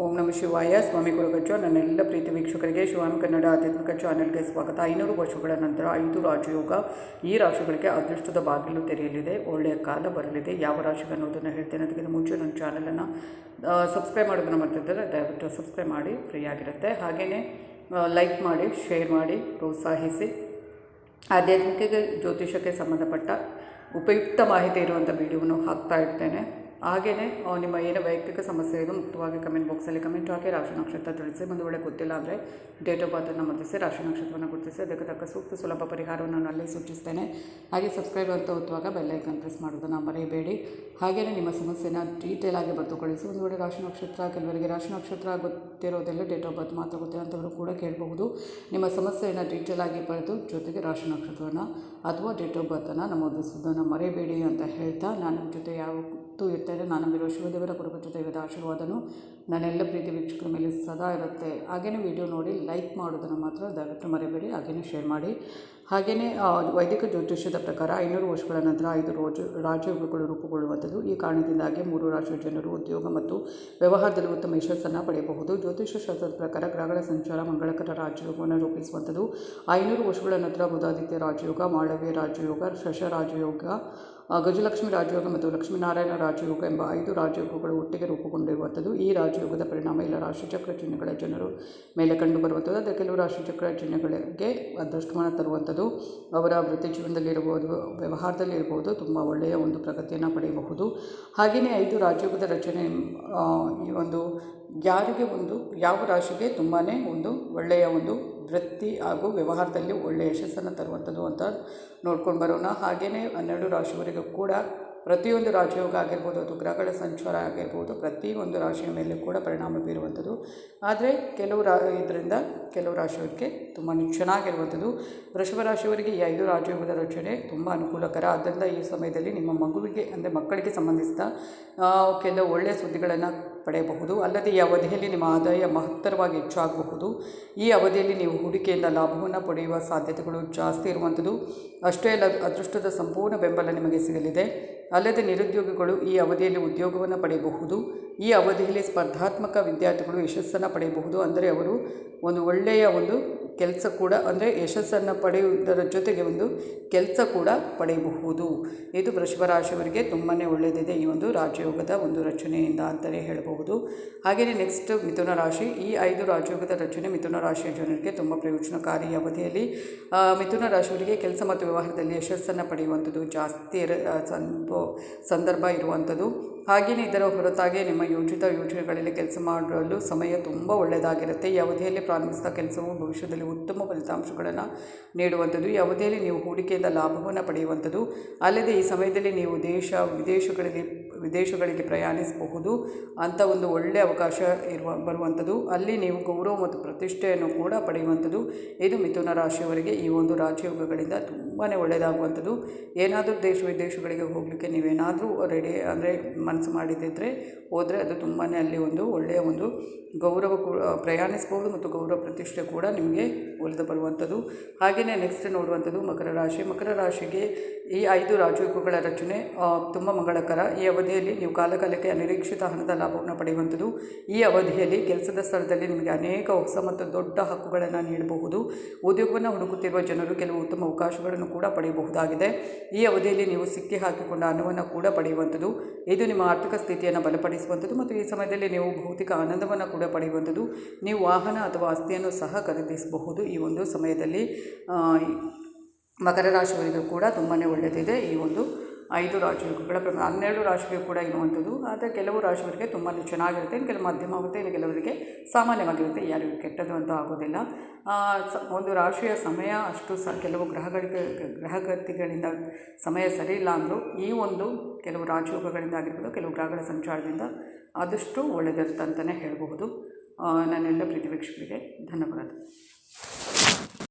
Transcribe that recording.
ಓಂ ನಮಃ ಶಿವಾಯ. ಸ್ವಾಮಿ ಗುರುಗಚ್ಚ. ನನ್ನೆಲ್ಲ ಪ್ರೀತಿ ವೀಕ್ಷಕರಿಗೆ ಶಿವಾಮಿ ಕನ್ನಡ ಆಧ್ಯಾತ್ಮಿಕ ಚಾನೆಲ್ಗೆ ಸ್ವಾಗತ. 500 ವರ್ಷಗಳ ನಂತರ 5 ರಾಜಯೋಗ ಈ ರಾಶಿಗಳಿಗೆ ಅದೃಷ್ಟದ ಬಾಗಿಲು ತೆರೆಯಲಿದೆ. ಒಳ್ಳೆಯ ಕಾಲ ಬರಲಿದೆ. ಯಾವ ರಾಶಿಗೆ ಅನ್ನೋದನ್ನು ಹೇಳ್ತೇನೆ. ಅದಕ್ಕಿಂತ ಮುಂಚೆ ನನ್ನ ಚಾನಲನ್ನು ಸಬ್ಸ್ಕ್ರೈಬ್ ಮಾಡೋದನ್ನು ಮಾಡ್ತಿದ್ದರೆ ದಯವಿಟ್ಟು ಸಬ್ಸ್ಕ್ರೈಬ್ ಮಾಡಿ, ಫ್ರೀ ಆಗಿರುತ್ತೆ. ಹಾಗೆಯೇ ಲೈಕ್ ಮಾಡಿ, ಶೇರ್ ಮಾಡಿ, ಪ್ರೋತ್ಸಾಹಿಸಿ. ಆಧ್ಯಾತ್ಮಿಕ ಜ್ಯೋತಿಷಕ್ಕೆ ಸಂಬಂಧಪಟ್ಟ ಉಪಯುಕ್ತ ಮಾಹಿತಿ ಇರುವಂಥ ವಿಡಿಯೋವನ್ನು ಹಾಕ್ತಾ ಇರ್ತೇನೆ. ಹಾಗೆಯೇ ನಿಮ್ಮ ಏನು ವೈಯಕ್ತಿಕ ಸಮಸ್ಯೆ ಇದು ಮುಕ್ತವಾಗಿ ಕಮೆಂಟ್ ಬಾಕ್ಸಲ್ಲಿ ಕಮೆಂಟ್ ಹಾಕಿ ರಾಶಿ ನಕ್ಷತ್ರ ತಿಳಿಸಿ. ಒಂದು ವೇಳೆ ಗೊತ್ತಿಲ್ಲ ಅಂದರೆ ಡೇಟ್ ಆಫ್ ಬರ್ತನ್ನು ಮದಿಸಿ ರಾಶಿ ನಕ್ಷತ್ರವನ್ನು ಗುರುತಿಸಿ ಅದಕ್ಕೆ ತಕ್ಕ ಸೂಕ್ತ ಸುಲಭ ಪರಿಹಾರವನ್ನು ನಾನು ಅಲ್ಲಿ ಸೂಚಿಸ್ತೇನೆ. ಹಾಗೆ ಸಬ್ಸ್ಕ್ರೈಬ್ ಅಂತ ಒತ್ತುವಾಗ ಬೆಲ್ಲೈಕನ್ ಪ್ರೆಸ್ ಮಾಡೋದನ್ನು ಮರೆಯಬೇಡಿ. ಹಾಗೆಯೇ ನಿಮ್ಮ ಸಮಸ್ಯೆನ ಡೀಟೇಲ್ ಆಗಿ ಬರೆದು ಕಳಿಸಿ. ಒಂದು ವೇಳೆ ರಾಶಿ ನಕ್ಷತ್ರ, ಕೆಲವರಿಗೆ ರಾಶಿ ನಕ್ಷತ್ರ ಗೊತ್ತಿರೋದೆಲ್ಲ ಡೇಟ್ ಆಫ್ ಬರ್ತ್ ಮಾತ್ರ ಗೊತ್ತಿರೋಂಥವರು ಕೂಡ ಕೇಳಬಹುದು. ನಿಮ್ಮ ಸಮಸ್ಯೆಯನ್ನು ಡೀಟೇಲ್ ಆಗಿ ಬರೆದು ಜೊತೆಗೆ ರಾಶಿ ನಕ್ಷತ್ರವನ್ನು ಅಥವಾ ಡೇಟ್ ಆಫ್ ಬರ್ತನ್ನು ನಮೂದಿಸೋದನ್ನು ಮರೆಯಬೇಡಿ ಅಂತ ಹೇಳ್ತಾ, ನಾನು ನಿಮ್ಮ ಜೊತೆ ಯಾವತ್ತೂ ಇರ್ತೇನೆ. ನಾನು ನಂಬಿರುವ ಶಿವದೇವರ ಕುರುಬ ದೈವದ ಆಶೀರ್ವಾದನೂ ನನ್ನೆಲ್ಲ ಪ್ರೀತಿ ವೀಕ್ಷಕರ ಮೇಲೆ ಸದಾ ಇರುತ್ತೆ. ಹಾಗೆಯೇ ವಿಡಿಯೋ ನೋಡಿ ಲೈಕ್ ಮಾಡೋದನ್ನು ಮಾತ್ರ ದಯವಿಟ್ಟು ಮರೆಯಬೇಡಿ. ಹಾಗೆಯೇ ಶೇರ್ ಮಾಡಿ. ಹಾಗೆಯೇ ವೈದಿಕ ಜ್ಯೋತಿಷ್ಯದ ಪ್ರಕಾರ 500 ವರ್ಷಗಳ ನಂತರ 5 ರಾಜಯೋಗಗಳು ರೂಪುಗೊಳ್ಳುವಂಥದ್ದು. ಈ ಕಾರಣದಿಂದಾಗಿ 3 ರಾಶಿಯ ಜನರು ಉದ್ಯೋಗ ಮತ್ತು ವ್ಯವಹಾರದಲ್ಲಿ ಉತ್ತಮ ಯಶಸ್ಸನ್ನು ಪಡೆಯಬಹುದು. ಜ್ಯೋತಿಷ್ಯ ಶಾಸ್ತ್ರದ ಪ್ರಕಾರ ಗ್ರಹಗಳ ಸಂಚಾರ ಮಂಗಳಕರ ರಾಜಯೋಗವನ್ನು ರೂಪಿಸುವಂಥದ್ದು. 500 ವರ್ಷಗಳ ನಂತರ ಬುಧಾದಿತ್ಯ ರಾಜಯೋಗ, ಮಾಳವ್ಯ ರಾಜಯೋಗ, ಶಶ ರಾಜಯೋಗ, ಗಜಲಕ್ಷ್ಮಿ ರಾಜಯೋಗ ಮತ್ತು ಲಕ್ಷ್ಮೀನಾರಾಯಣ ರಾಜಯೋಗ ಎಂಬ 5 ರಾಜಯೋಗಗಳು ಒಟ್ಟಿಗೆ ರೂಪುಗೊಂಡಿರುವಂಥದ್ದು. ಈ ರಾಜಯೋಗದ ಪರಿಣಾಮ ಎಲ್ಲ ರಾಶಿಚಕ್ರ ಚಿಹ್ನೆಗಳ ಜನರು ಮೇಲೆ ಕಂಡುಬರುವಂಥದ್ದು. ಅದರ ಕೆಲವು ರಾಶಿಚಕ್ರ ಚಿಹ್ನೆಗಳಿಗೆ ಅದೃಷ್ಟವನ್ನು ತರುವಂಥದ್ದು. ಅವರ ವೃತ್ತಿ ಜೀವನದಲ್ಲಿರ್ಬೋದು, ವ್ಯವಹಾರದಲ್ಲಿರ್ಬೋದು ತುಂಬ ಒಳ್ಳೆಯ ಒಂದು ಪ್ರಗತಿಯನ್ನು ಪಡೆಯಬಹುದು. ಹಾಗೆಯೇ 5 ರಾಜಯೋಗದ ರಚನೆ ಈ ಒಂದು ಯಾವ ರಾಶಿಗೆ ತುಂಬಾ ಒಂದು ಒಳ್ಳೆಯ ಒಂದು ವೃತ್ತಿ ಹಾಗೂ ವ್ಯವಹಾರದಲ್ಲಿ ಒಳ್ಳೆಯ ಯಶಸ್ಸನ್ನು ತರುವಂಥದ್ದು ಅಂತ ನೋಡ್ಕೊಂಡು ಬರೋಣ. ಹಾಗೆಯೇ 12 ರಾಶಿಯವರೆಗೂ ಕೂಡ ಪ್ರತಿಯೊಂದು ರಾಜಯೋಗ ಆಗಿರ್ಬೋದು ಅಥವಾ ಗ್ರಹಗಳ ಸಂಚಾರ ಆಗಿರ್ಬೋದು ಪ್ರತಿಯೊಂದು ರಾಶಿಯ ಮೇಲೆ ಕೂಡ ಪರಿಣಾಮ ಬೀರುವಂಥದ್ದು. ಆದರೆ ಇದರಿಂದ ಕೆಲವು ರಾಶಿಯವರಿಗೆ ತುಂಬ ಚೆನ್ನಾಗಿರುವಂಥದ್ದು. ವೃಷಭ ರಾಶಿಯವರಿಗೆ ಈ 5 ರಾಜಯೋಗದ ರಚನೆ ತುಂಬ ಅನುಕೂಲಕರ. ಆದ್ದರಿಂದ ಈ ಸಮಯದಲ್ಲಿ ನಿಮ್ಮ ಮಗುವಿಗೆ ಅಂದರೆ ಮಕ್ಕಳಿಗೆ ಸಂಬಂಧಿಸಿದ ಕೆಲವು ಒಳ್ಳೆಯ ಸುದ್ದಿಗಳನ್ನು ಪಡೆಯಬಹುದು. ಅಲ್ಲದೆ ಈ ಅವಧಿಯಲ್ಲಿ ನಿಮ್ಮ ಆದಾಯ ಮಹತ್ತರವಾಗಿ ಹೆಚ್ಚಾಗಬಹುದು. ಈ ಅವಧಿಯಲ್ಲಿ ನೀವು ಹೂಡಿಕೆಯಿಂದ ಲಾಭವನ್ನು ಪಡೆಯುವ ಸಾಧ್ಯತೆಗಳು ಜಾಸ್ತಿ ಇರುವಂಥದ್ದು. ಅಷ್ಟೇ ಅಲ್ಲ, ಅದೃಷ್ಟದ ಸಂಪೂರ್ಣ ಬೆಂಬಲ ನಿಮಗೆ ಸಿಗಲಿದೆ. ಅಲ್ಲದೆ ನಿರುದ್ಯೋಗಿಗಳು ಈ ಅವಧಿಯಲ್ಲಿ ಉದ್ಯೋಗವನ್ನು ಪಡೆಯಬಹುದು. ಈ ಅವಧಿಯಲ್ಲಿ ಸ್ಪರ್ಧಾತ್ಮಕ ವಿದ್ಯಾರ್ಥಿಗಳು ಯಶಸ್ಸನ್ನು ಪಡೆಯಬಹುದು. ಅಂದರೆ ಅವರು ಒಂದು ಒಳ್ಳೆಯ ಒಂದು ಕೆಲಸ ಕೂಡ ಅಂದರೆ ಯಶಸ್ಸನ್ನು ಪಡೆಯುವುದರ ಜೊತೆಗೆ ಒಂದು ಕೆಲಸ ಕೂಡ ಪಡೆಯಬಹುದು. ಇದು ವೃಷಭ ರಾಶಿಯವರಿಗೆ ತುಂಬಾ ಒಳ್ಳೆಯದಿದೆ ಈ ಒಂದು ರಾಜಯೋಗದ ಒಂದು ರಚನೆಯಿಂದ ಅಂತಲೇ ಹೇಳಬಹುದು. ಹಾಗೆಯೇ ನೆಕ್ಸ್ಟ್ ಮಿಥುನ ರಾಶಿ. ಈ 5 ರಾಜಯೋಗದ ರಚನೆ ಮಿಥುನ ರಾಶಿಯ ಜನರಿಗೆ ತುಂಬ ಪ್ರಯೋಜನಕಾರಿ. ಅವಧಿಯಲ್ಲಿ ಮಿಥುನ ರಾಶಿಯವರಿಗೆ ಕೆಲಸ ಮತ್ತು ವ್ಯವಹಾರದಲ್ಲಿ ಯಶಸ್ಸನ್ನು ಪಡೆಯುವಂಥದ್ದು ಜಾಸ್ತಿ ಸಂದರ್ಭ ಇರುವಂಥದ್ದು. ಹಾಗೆಯೇ ಇದರ ಹೊರತಾಗಿ ನಿಮ್ಮ ಯೋಜಿತ ಯೋಜನೆಗಳಲ್ಲಿ ಕೆಲಸ ಮಾಡಲು ಸಮಯ ತುಂಬ ಒಳ್ಳೆಯದಾಗಿರುತ್ತೆ. ಈ ಅವಧಿಯಲ್ಲಿ ಪ್ರಾರಂಭಿಸಿದ ಕೆಲಸವು ಭವಿಷ್ಯದಲ್ಲಿ ಉತ್ತಮ ಫಲಿತಾಂಶಗಳನ್ನು ನೀಡುವಂಥದ್ದು. ಈ ಅವಧಿಯಲ್ಲಿ ನೀವು ಹೂಡಿಕೆಯಿಂದ ಲಾಭವನ್ನು ಪಡೆಯುವಂಥದ್ದು. ಅಲ್ಲದೆ ಈ ಸಮಯದಲ್ಲಿ ನೀವು ವಿದೇಶಗಳಿಗೆ ಪ್ರಯಾಣಿಸಬಹುದು ಅಂತ ಒಂದು ಒಳ್ಳೆಯ ಅವಕಾಶ ಬರುವಂಥದ್ದು. ಅಲ್ಲಿ ನೀವು ಗೌರವ ಮತ್ತು ಪ್ರತಿಷ್ಠೆಯನ್ನು ಕೂಡ ಪಡೆಯುವಂಥದ್ದು. ಇದು ಮಿಥುನ ರಾಶಿಯವರಿಗೆ ಈ ಒಂದು ರಾಜಯೋಗಗಳಿಂದ ತುಂಬಾ ಒಳ್ಳೆಯದಾಗುವಂಥದ್ದು. ಏನಾದರೂ ವಿದೇಶಗಳಿಗೆ ಹೋಗಲಿಕ್ಕೆ ನೀವೇನಾದರೂ ರೆಡಿ ಅಂದರೆ ಮನಸ್ಸು ಮಾಡಿದ್ದಿದ್ರೆ ಹೋದರೆ ಅದು ತುಂಬಾ ಅಲ್ಲಿ ಒಂದು ಒಳ್ಳೆಯ ಒಂದು ಗೌರವ ಪ್ರಯಾಣಿಸ್ಬೋದು ಮತ್ತು ಗೌರವ ಪ್ರತಿಷ್ಠೆ ಕೂಡ ನಿಮಗೆ ಒಲಿದು ಬರುವಂಥದ್ದು. ಹಾಗೆಯೇ ನೆಕ್ಸ್ಟ್ ನೋಡುವಂಥದ್ದು ಮಕರ ರಾಶಿ. ಮಕರ ರಾಶಿಗೆ ಈ 5 ರಾಜಯೋಗಗಳ ರಚನೆ ತುಂಬ ಮಂಗಳಕರ. ಈ ಅವಧಿಯಲ್ಲಿ ನೀವು ಕಾಲಕಾಲಕ್ಕೆ ಅನಿರೀಕ್ಷಿತ ಹಣದ ಲಾಭವನ್ನು ಪಡೆಯುವಂಥದ್ದು. ಈ ಅವಧಿಯಲ್ಲಿ ಕೆಲಸದ ಸ್ಥಳದಲ್ಲಿ ನಿಮಗೆ ಅನೇಕ ಹೊಸ ಮತ್ತು ದೊಡ್ಡ ಹಕ್ಕುಗಳನ್ನು ನೀಡಬಹುದು. ಉದ್ಯೋಗವನ್ನು ಹುಡುಕುತ್ತಿರುವ ಜನರು ಕೆಲವು ಉತ್ತಮ ಅವಕಾಶಗಳನ್ನು ಕೂಡ ಪಡೆಯಬಹುದಾಗಿದೆ. ಈ ಅವಧಿಯಲ್ಲಿ ನೀವು ಸಿಕ್ಕಿ ಹಾಕಿಕೊಂಡ ಹಣವನ್ನು ಕೂಡ ಪಡೆಯುವಂಥದ್ದು. ಇದು ನಿಮ್ಮ ಆರ್ಥಿಕ ಸ್ಥಿತಿಯನ್ನು ಬಲಪಡಿಸುವಂಥದ್ದು ಮತ್ತು ಈ ಸಮಯದಲ್ಲಿ ನೀವು ಭೌತಿಕ ಆನಂದವನ್ನು ಕೂಡ ಪಡೆಯುವಂಥದ್ದು. ನೀವು ವಾಹನ ಅಥವಾ ಆಸ್ತಿಯನ್ನು ಸಹ ಖರೀದಿಸಬಹುದು. ಈ ಒಂದು ಸಮಯದಲ್ಲಿ ಮಕರ ರಾಶಿಯವರಿಗೂ ಕೂಡ ತುಂಬಾ ಒಳ್ಳೆಯದಿದೆ ಈ ಒಂದು 5 ರಾಶಿಗಳ 12 ರಾಶಿಗೆ ಕೂಡ ಇರುವಂಥದ್ದು. ಆದರೆ ಕೆಲವು ರಾಶಿಯವರಿಗೆ ತುಂಬಾ ಚೆನ್ನಾಗಿರುತ್ತೆ, ಕೆಲವು ಮಧ್ಯಮ ಆಗುತ್ತೆ, ಇನ್ನು ಕೆಲವರಿಗೆ ಸಾಮಾನ್ಯವಾಗಿರುತ್ತೆ. ಯಾರಿಗೂ ಕೆಟ್ಟದ್ದು ಅಂತ ಆಗೋದಿಲ್ಲ. ಒಂದು ರಾಶಿಯ ಸಮಯ ಅಷ್ಟು ಕೆಲವು ಗ್ರಹಗತಿಗಳಿಂದ ಸಮಯ ಸರಿ ಇಲ್ಲ ಅಂದರೂ ಈ ಒಂದು ಕೆಲವು ರಾಜಯೋಗಗಳಿಂದ ಆಗಿರ್ಬೋದು, ಕೆಲವು ಗ್ರಹಗಳ ಸಂಚಾರದಿಂದ ಆದಷ್ಟು ಒಳ್ಳೆಯದಿರುತ್ತೆ ಅಂತಲೇ ಹೇಳಬಹುದು. ನನ್ನೆಲ್ಲ ಪ್ರೀತಿ ವೀಕ್ಷಕರಿಗೆ ಧನ್ಯವಾದ.